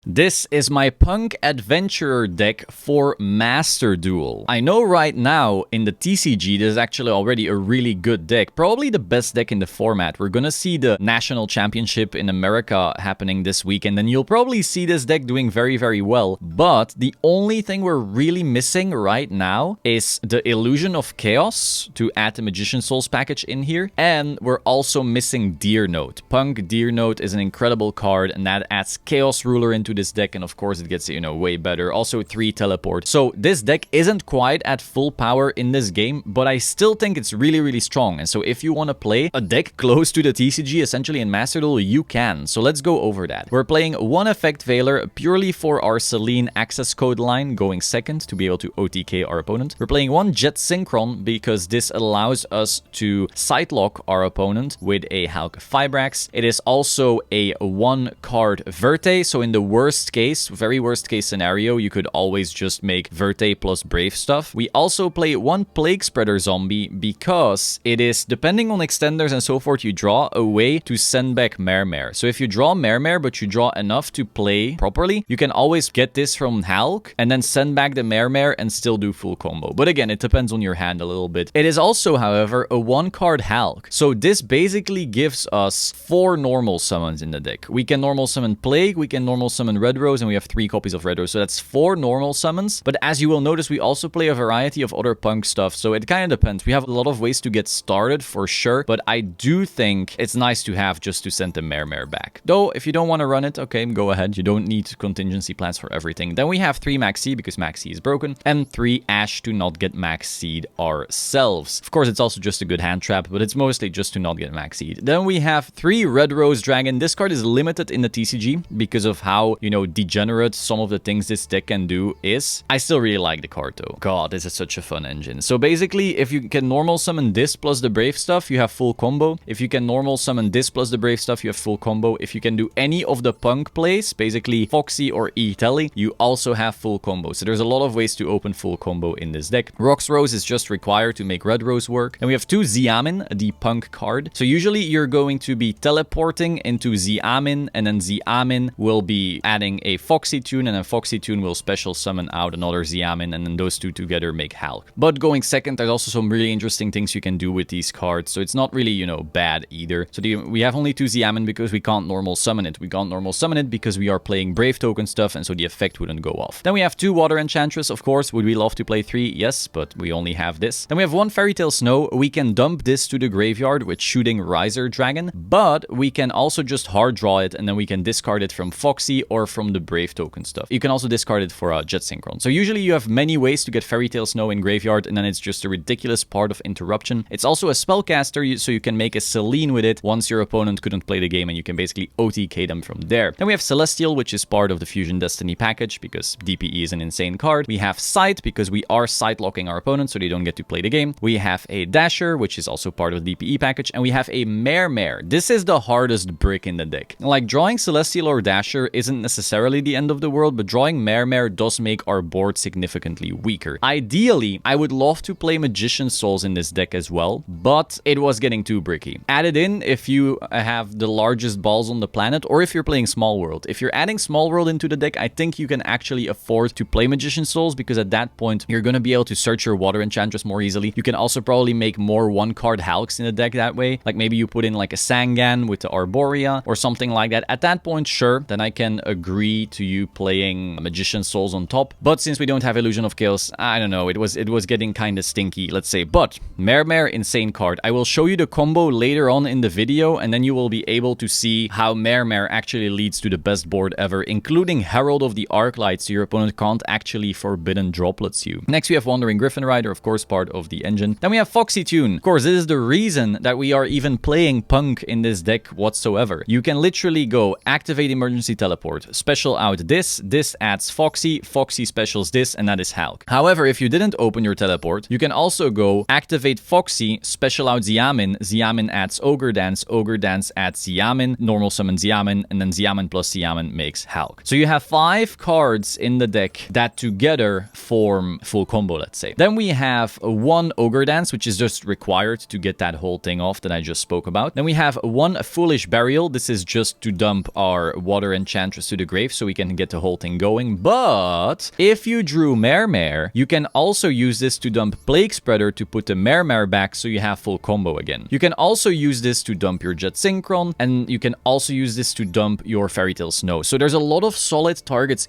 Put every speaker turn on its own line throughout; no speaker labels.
This is my P.U.N.K Adventurer deck for Master Duel. I know right now in the TCG this is actually already a really good deck, probably the best deck in the format. We're gonna see the National Championship in America happening this week, and then you'll probably see this deck doing very well. But the only thing we're really missing right now is the Illusion of Chaos to add the Magician Souls package in here, and we're also missing Deer Note. P.U.N.K Deer Note is an incredible card, and that adds Chaos Ruler into this deck, and of course it gets, way better. Also 3 teleport. So this deck isn't quite at full power in this game, but I still think it's really strong. And so if you want to play a deck close to the TCG, essentially in Master Duel, you can. So let's go over that. We're playing one Effect Veiler purely for our Selene access code line, going second to be able to OTK our opponent. We're playing one Jet Synchron because this allows us to Sightlock our opponent with a Hulk Fibrax. It is also a 1-card Verte, so in the worst case, very worst case scenario, you could always just make Verte plus Brave stuff. We also play one Plague Spreader zombie because it is, depending on extenders and so forth, you draw a way to send back Mermare. So if you draw Mermare, but you draw enough to play properly, you can always get this from Hulk and then send back the Mermare and still do full combo. But again, it depends on your hand a little bit. It is also, however, a 1-card Hulk. So this basically gives us 4 normal summons in the deck. We can normal summon Plague, we can normal summon Red Rose, and we have 3 copies of Red Rose, so that's 4 normal summons. But as you will notice, we also play a variety of other P.U.N.K stuff, so it kind of depends. We have a lot of ways to get started for sure, but I do think it's nice to have just to send the Mermare back. Though, if you don't want to run it, okay, go ahead. You don't need contingency plans for everything. Then we have 3 Maxi because Maxi is broken, and 3 Ash to not get Maxied ourselves. Of course, it's also just a good hand trap, but it's mostly just to not get Maxied. Then we have 3 Red Rose Dragon. This card is limited in the TCG because of how, degenerate some of the things this deck can do is. I still really like the card though. God, this is such a fun engine. So basically, if you can normal summon this plus the Brave stuff, you have full combo. If you can normal summon this plus the Brave stuff, you have full combo. If you can do any of the P.U.N.K plays, basically Foxy or E-Telly, you also have full combo. So there's a lot of ways to open full combo in this deck. Rox Rose is just required to make Red Rose work. And we have 2 Xiamin, the P.U.N.K card. So usually you're going to be teleporting into Xiamin, and then Xiamin will be adding a Foxy Tune, and then Foxy Tune will special summon out another Xiamin, and then those 2 together make Hulk. But going second, there's also some really interesting things you can do with these cards, so it's not really, bad either. So we have only 2 Xiamin because we can't normal summon it. We can't normal summon it because we are playing Brave token stuff, and so the effect wouldn't go off. Then we have 2 Water Enchantress, of course. Would we love to play 3? Yes, but we only have this. Then we have 1 Fairy Tail Snow. We can dump this to the graveyard with shooting Riser Dragon, but we can also just hard draw it, and then we can discard it from Foxy or from the Brave token stuff. You can also discard it for a Jet Synchron. So usually you have many ways to get Fairy Tail Snow in graveyard, and then it's just a ridiculous part of interruption. It's also a spellcaster, so you can make a Selene with it once your opponent couldn't play the game, and you can basically OTK them from there. Then we have Celestial, which is part of the Fusion Destiny package because DPE is an insane card. We have Sight because we are sight locking our opponent so they don't get to play the game. We have a Dasher, which is also part of the DPE package, and we have a Mermare. This is the hardest brick in the deck. Like, drawing Celestial or Dasher isn't necessarily the end of the world, but drawing Mermare does make our board significantly weaker. Ideally, I would love to play Magician Souls in this deck as well, but it was getting too bricky. Add it in if you have the largest balls on the planet, or if you're playing Small World. If you're adding Small World into the deck, I think you can actually afford to play Magician Souls, because at that point, you're going to be able to search your Water Enchantress more easily. You can also probably make more 1-card Hulks in the deck that way. Like, maybe you put in like a Sangan with the Arborea or something like that. At that point, sure, then I can agree to you playing Magician Souls on top. But since we don't have Illusion of Chaos, I don't know, it was getting kind of stinky, let's say. But Mermare, insane card. I will show you the combo later on in the video, and then you will be able to see how Mermare actually leads to the best board ever, including Herald of the Arclight, so your opponent can't actually Forbidden Droplets you. Next, we have Wandering Griffin Rider, of course, part of the engine. Then we have Foxy Tune. Of course, this is the reason that we are even playing P.U.N.K in this deck whatsoever. You can literally go activate Emergency Teleport, special out this adds Foxy, Foxy specials this, and that is Hulk. However, if you didn't open your teleport, you can also go activate Foxy, special out Xiamin, Xiamin adds Ogre Dance adds Xiamin, normal summon Xiamin, and then Xiamin plus Xiamin makes Hulk. So you have 5 cards in the deck that together form full combo, let's say. Then we have 1 Ogre Dance, which is just required to get that whole thing off that I just spoke about. Then we have 1 Foolish Burial. This is just to dump our Water Enchantress to the grave so we can get the whole thing going. But if you drew Mermare, you can also use this to dump Plague Spreader to put the Mermare back so you have full combo again. You can also use this to dump your Jet Synchron, and you can also use this to dump your Fairy Tail Snow. So there's a lot of solid targets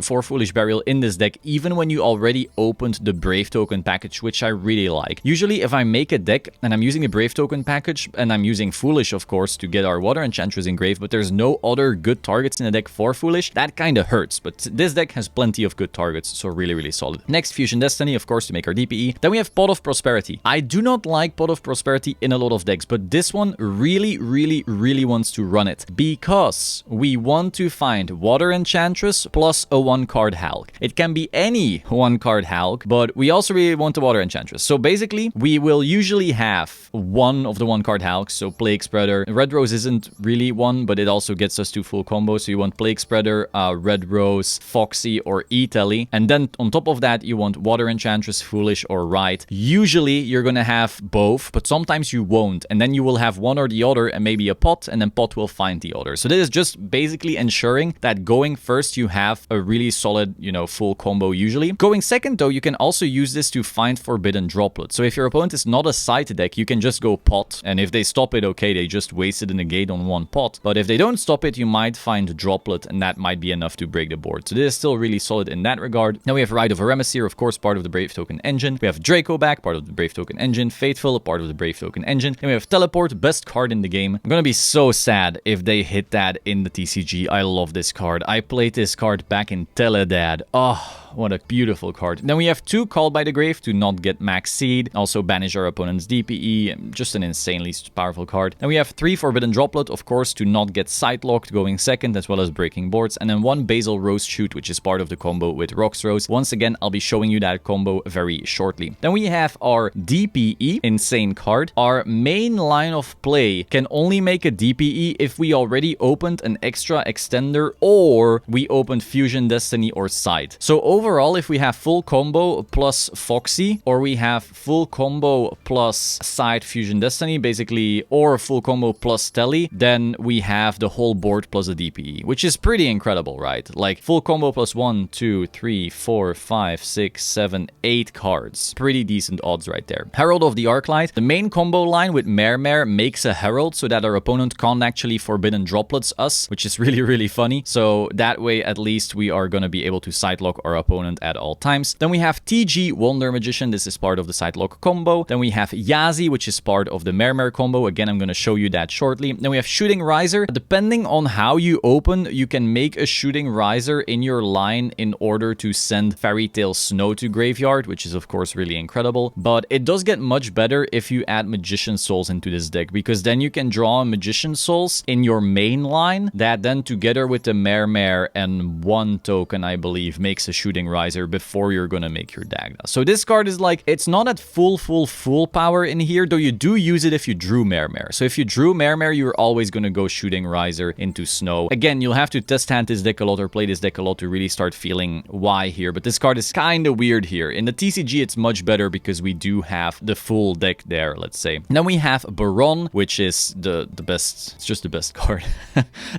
for Foolish Burial in this deck, even when you already opened the Brave Token package, which I really like. Usually if I make a deck and I'm using the Brave Token package, and I'm using Foolish, of course, to get our Water Enchantress engraved, but there's no other good targets in the deck for Foolish, that kind of hurts. But this deck has plenty of good targets, so really, really solid. Next, Fusion Destiny, of course, to make our DPE. Then we have Pot of Prosperity. I do not like Pot of Prosperity in a lot of decks, but this one really, really, really wants to run it because we want to find Water Enchantress plus a 1-card Hulk. It can be any 1-card Hulk, but we also really want the Water Enchantress. So basically, we will usually have one of the 1-card Hulks, so Plague Spreader. Red Rose isn't really one, but it also gets us to full combo. So you want Plague Spreader, Red Rose, Foxy, or E-Telly. And then on top of that, you want Water Enchantress, Foolish, or Ride. Usually, you're gonna have both, but sometimes you won't. And then you will have one or the other and maybe a Pot, and then Pot will find the other. So this is just basically ensuring that going first, you have a really solid, you know, full combo usually. Going second, though, you can also use this to find Forbidden Droplet. So if your opponent is not a side deck, you can just go Pot. And if they stop it, okay, they just wasted a negate on one Pot. But if they don't stop it, you might find Droplet, and that might be enough to break the board. So this is still really solid in that regard. Now we have Rite of Eremacir, of course, part of the Brave Token engine. We have Draco back, part of the Brave Token engine. Faithful, part of the Brave Token engine. Then we have Teleport, best card in the game. I'm gonna be so sad if they hit that in the TCG. I love this card. I played this card back in Teledad. Oh, what a beautiful card. Then we have 2 Called by the Grave to not get max seed. Also banish our opponent's DPE. Just an insanely powerful card. Then we have 3 Forbidden Droplet, of course, to not get side locked going second, as well as breaking boards. And then 1 Basil Rose Shoot, which is part of the combo with Rox Rose. Once again, I'll be showing you that combo very shortly. Then we have our DPE, insane card. Our main line of play can only make a DPE if we already opened an extra extender or we opened Fusion Destiny or Side. So overall, if we have full combo plus Foxy, or we have full combo plus Side Fusion Destiny, basically, or full combo plus Telly, then we have the whole board plus a DPE, which is pretty incredible, right? Like full combo plus 1, 2, 3, 4, 5, 6, 7, 8 cards. Pretty decent odds right there. Herald of the Arclight. The main combo line with Mermare makes a Herald so that our opponent can't actually Forbidden Droplets us, which is really, really funny. So that way, at least, we are going to be able to sidelock our opponent at all times. Then we have TG Wonder Magician. This is part of the sidelock combo. Then we have Yazi, which is part of the Mermare combo. Again, I'm going to show you that shortly. Then we have Shooting Riser. Depending on how you open, you can make a Shooting Riser in your line in order to send Fairy Tail Snow to graveyard, which is of course really incredible. But it does get much better if you add Magician Souls into this deck, because then you can draw Magician Souls in your main line that then together with the Mermare and 1 token, I believe, makes a Shooting Riser before you're gonna make your Dagda. So this card is like, it's not at full power in here, though you do use it if you drew Mermare. So if you drew Mermare, you're always gonna go Shooting Riser into Snow. Again, you'll have to test hand this deck a lot or play this deck a lot to really start feeling why here, but this card is kind of weird here. In the TCG, it's much better because we do have the full deck there, let's say. Then we have Baron, which is the best, it's just the best card.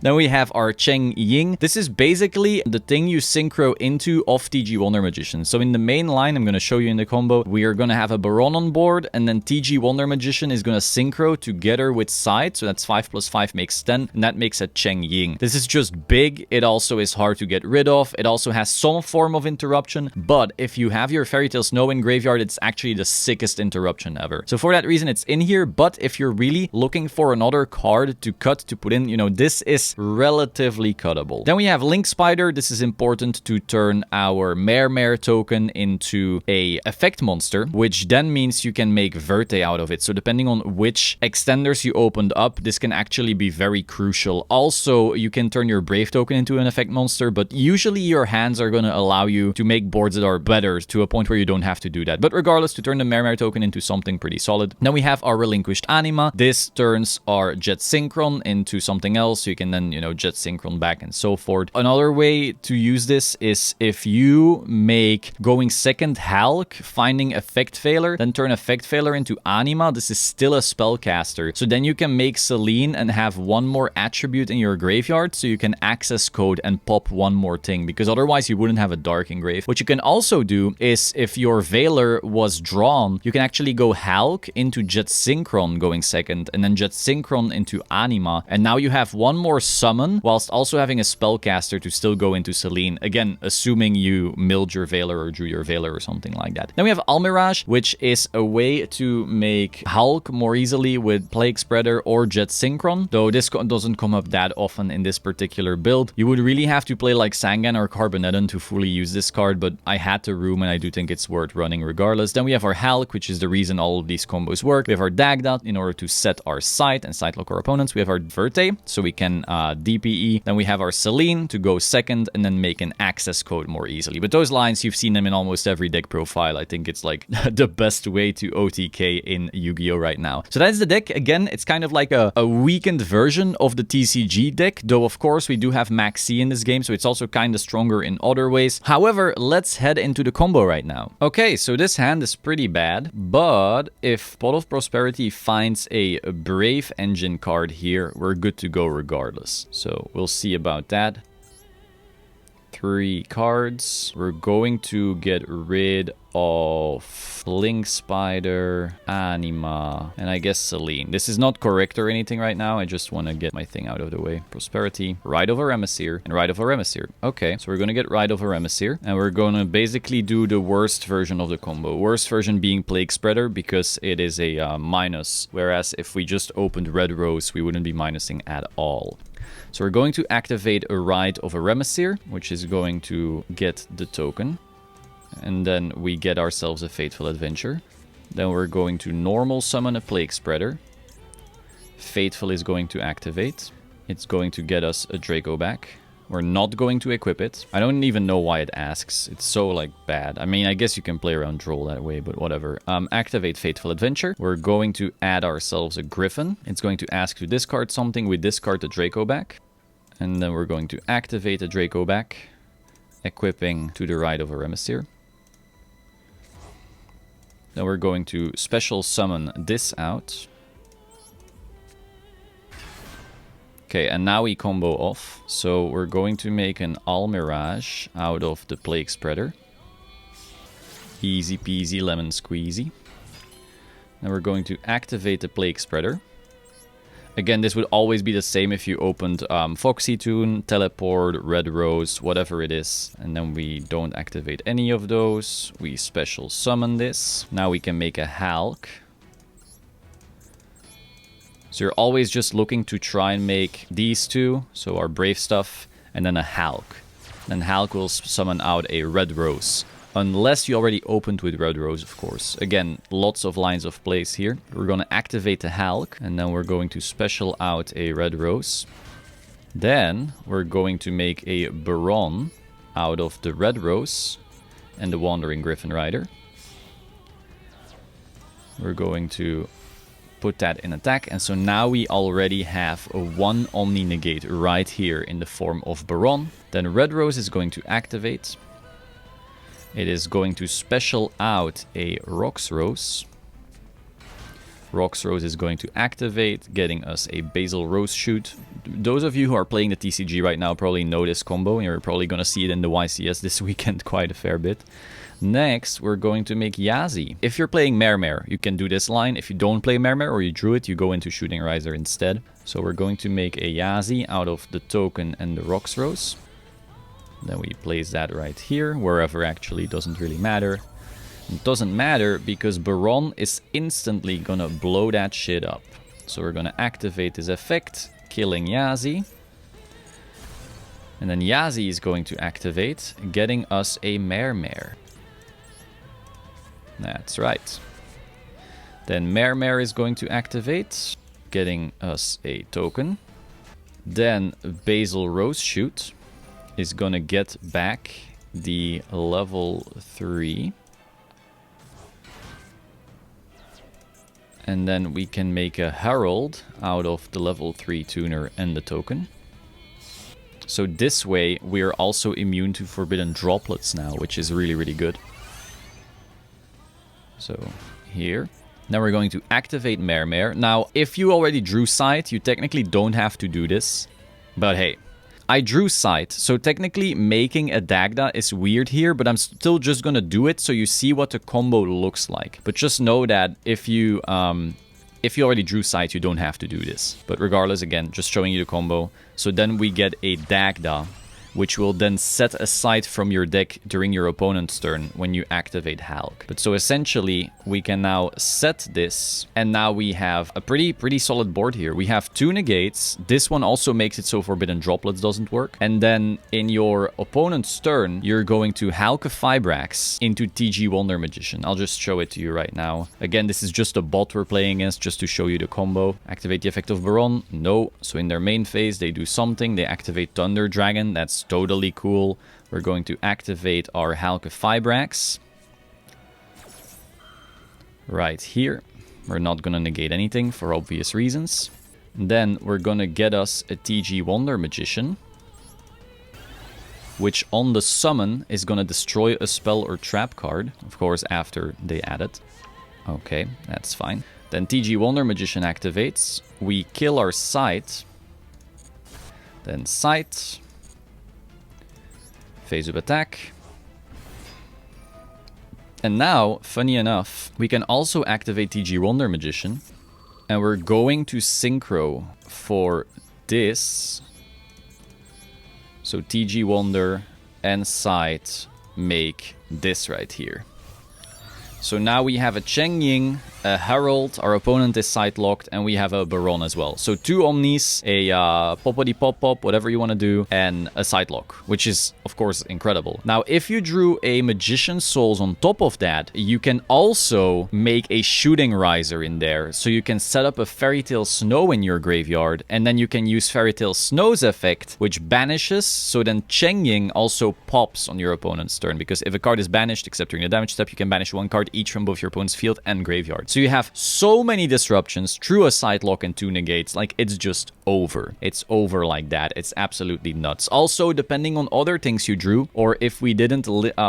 Then we have our Cheng Ying. This is basically the thing you synchro into off TG Wonder Magician. So in the main line, I'm going to show you in the combo, we are going to have a Baron on board, and then TG Wonder Magician is going to synchro together with Side, so that's 5 plus 5 makes 10, and that makes a Cheng Ying. This is just big. It also is hard to get rid of. It also has some form of interruption, but if you have your Fairy Tail Snow in graveyard, it's actually the sickest interruption ever. So for that reason, it's in here, but if you're really looking for another card to cut, to put in, you know, this is relatively cuttable. Then we have Link Spider. This is important to turn our Mermare token into a effect monster, which then means you can make Verte out of it. So depending on which extenders you opened up, this can actually be very crucial. Also, you can turn your Brave token into an effect monster, but usually your hands are going to allow you to make boards that are better to a point where you don't have to do that. But regardless, to turn the Mermare token into something pretty solid. Then we have our Relinquished Anima. This turns our Jet Synchron into something else, so you can then, you know, Jet Synchron back and so forth. Another way to use this is if you make going second Hulk, finding Effect Failure, then turn Effect Failure into Anima. This is still a spellcaster. So then you can make Selene and have one more attribute in your graveyard, so you can an access code and pop one more thing, because otherwise you wouldn't have a Dark Engrave. What you can also do is, if your Veiler was drawn, you can actually go Hulk into Jet Synchron going second, and then Jet Synchron into Anima, and now you have one more summon, whilst also having a spellcaster to still go into Selene. Again, assuming you milled your Veiler or drew your Veiler or something like that. Then we have Almirage, which is a way to make Hulk more easily with Plague Spreader or Jet Synchron, though this doesn't come up that often in this particular build. You would really have to play like Sangan or Carboneddon to fully use this card, but I had to room and I do think it's worth running regardless. Then we have our Hulk, which is the reason all of these combos work. We have our Dagda in order to set our sight and sight lock our opponents. We have our Verte, so we can DPE. Then we have our Selene to go second and then make an access code more easily. But those lines, you've seen them in almost every deck profile. I think it's like the best way to OTK in Yu-Gi-Oh right now. So that's the deck. Again, it's kind of like a weakened version of the TCG deck, though of course we do have Max C in this game, so it's also kind of stronger in other ways. However, let's head into the combo right now. Okay, so this hand is pretty bad, but if Pot of Prosperity finds a Brave Engine card here, we're good to go regardless. So we'll see about that. 3 cards. We're going to get rid of Link Spider, Anima, and I guess Selene. This is not correct or anything right now. I just want to get my thing out of the way. Prosperity, Rite of Remesir, and Rite of Remesir. Okay, so we're going to get Rite of Remesir, and we're going to basically do the worst version of the combo. Worst version being Plague Spreader, because it is a minus, whereas if we just opened Red Rose, we wouldn't be minusing at all. So we're going to activate a Rite of Remesir, which is going to get the token. And then we get ourselves a Fateful Adventure. Then we're going to normal summon a Plague Spreader. Fateful is going to activate. It's going to get us a Draco back. We're not going to equip it. I don't even know why it asks. It's so, like, bad. I mean, I guess you can play around Droll that way, but whatever. Activate Fateful Adventure. We're going to add ourselves a Griffin. It's going to ask to discard something. We discard the Draco back. And then we're going to activate the Draco back, equipping to the Rite of Remesir. Then we're going to special summon this out. Okay, and now we combo off. So we're going to make an Almirage out of the Plague Spreader. Easy peasy lemon squeezy. Then we're going to activate the Plague Spreader. Again, this would always be the same if you opened Foxy Toon, Teleport, Red Rose, whatever it is. And then we don't activate any of those. We special summon this. Now we can make a Hulk. So you're always just looking to try and make these two, so our Brave stuff, and then a Hulk. Then Hulk will summon out a Red Rose. Unless you already opened with Red Rose, of course. Again, lots of lines of plays here. We're going to activate the Hulk, and then we're going to special out a Red Rose. Then we're going to make a Baron out of the Red Rose and the Wandering Griffin Rider. We're going to put that in attack, and so now we already have a 1 Omni Negate right here in the form of Baron. Then Red Rose is going to activate. It is going to special out a Rox Rose. Rox Rose is going to activate, getting us a Basil Rose Shoot. Those of you who are playing the TCG right now probably know this combo. You're probably going to see it in the YCS this weekend quite a fair bit. Next, we're going to make Yazi. If you're playing Mermare, you can do this line. If you don't play Mermare or you drew it, you go into Shooting Riser instead. So we're going to make a Yazi out of the token and the Rox Rose. Then we place that right here, wherever actually doesn't really matter. It doesn't matter because Baron is instantly gonna blow that shit up. So we're gonna activate this effect, killing Yazi. And then Yazi is going to activate, getting us a Mermare. That's right. Then Mermare is going to activate, getting us a token. Then Basil Rose Shoot is gonna get back the level 3. And then we can make a Herald out of the level 3 tuner and the token. So this way we are also immune to Forbidden Droplets now, which is really, really good. So here. Then we're going to activate Mermare. Now, if you already drew Sight, you technically don't have to do this. But hey, I drew Sight, so technically making a Dagda is weird here, but I'm still just gonna do it so you see what the combo looks like. But just know that if you already drew Sight, you don't have to do this. But regardless, again, just showing you the combo. So then we get a Dagda, which will then set aside from your deck during your opponent's turn when you activate Hulk. But so essentially, we can now set this, and now we have a pretty solid board here. We have 2 negates. This one also makes it so Forbidden Droplets doesn't work. And then in your opponent's turn, you're going to Hulk Fibrax into TG Wonder Magician. I'll just show it to you right now. Again, this is just a bot we're playing against, just to show you the combo. Activate the effect of Baron. No. So in their main phase, they do something. They activate Thunder Dragon. That's totally cool. We're going to activate our Hulk Fibrax right here. We're not going to negate anything for obvious reasons. Then we're going to get us a TG Wonder Magician, which on the summon is going to destroy a spell or trap card, of course, after they add it. Okay, that's fine. Then TG Wonder Magician activates. We kill our Sight. Then Sight. Phase of attack. And now, funny enough, we can also activate TG Wonder Magician. And we're going to synchro for this. So TG Wonder and Sight make this right here. So now we have a Cheng Ying, a Herald, our opponent is Sight locked, and we have a Baron as well. So 2 Omnis, a Poppity Pop Pop, whatever you want to do, and a Sight lock, which is, of course, incredible. Now, if you drew a Magician's Souls on top of that, you can also make a Shooting Riser in there. So you can set up a Fairy Tale Snow in your graveyard, and then you can use Fairy Tale Snow's effect, which banishes, so then Cheng Ying also pops on your opponent's turn, because if a card is banished, except during the damage step, you can banish 1 card each from both your opponent's field and graveyard. So you have so many disruptions through a Sight lock and 2 negates, like it's just over. It's over like that. It's absolutely nuts. Also, depending on other things you drew, or if we didn't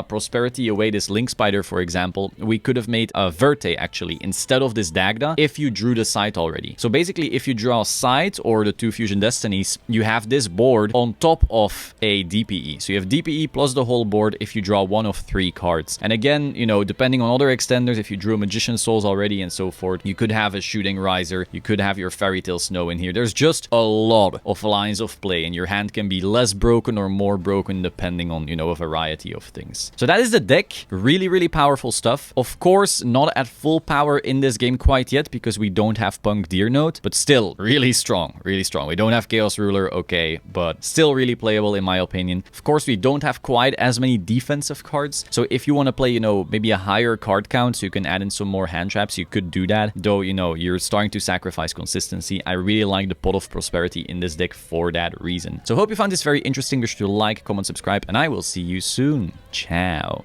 Prosperity away this Link Spider, for example, we could have made a Verte actually instead of this Dagda if you drew the Sight already. So basically, if you draw Sight or the 2 Fusion Destinies, you have this board on top of a DPE. So you have DPE plus the whole board if you draw 1 of 3 cards. And again, you know, depending on other extenders, if you drew a Magician's Souls already and so forth, you could have a Shooting Riser, you could have your Fairy Tale Snow in here. There's just a lot of lines of play, and your hand can be less broken or more broken depending on, you know, a variety of things. So that is the deck. Really powerful stuff. Of course, not at full power in this game quite yet because we don't have P.U.N.K Deer Note, but still really strong, really strong. We don't have Chaos Ruler, okay, but still really playable in my opinion. Of course, we don't have quite as many defensive cards, so if you want to play, you know, maybe a higher card count so you can add in some more hand traps, you could do that, though, you know, you're starting to sacrifice consistency. I really like the Pot of Prosperity in this deck for that reason. So hope you found this very interesting. Be sure to like, comment, subscribe, and I will see you soon. Ciao.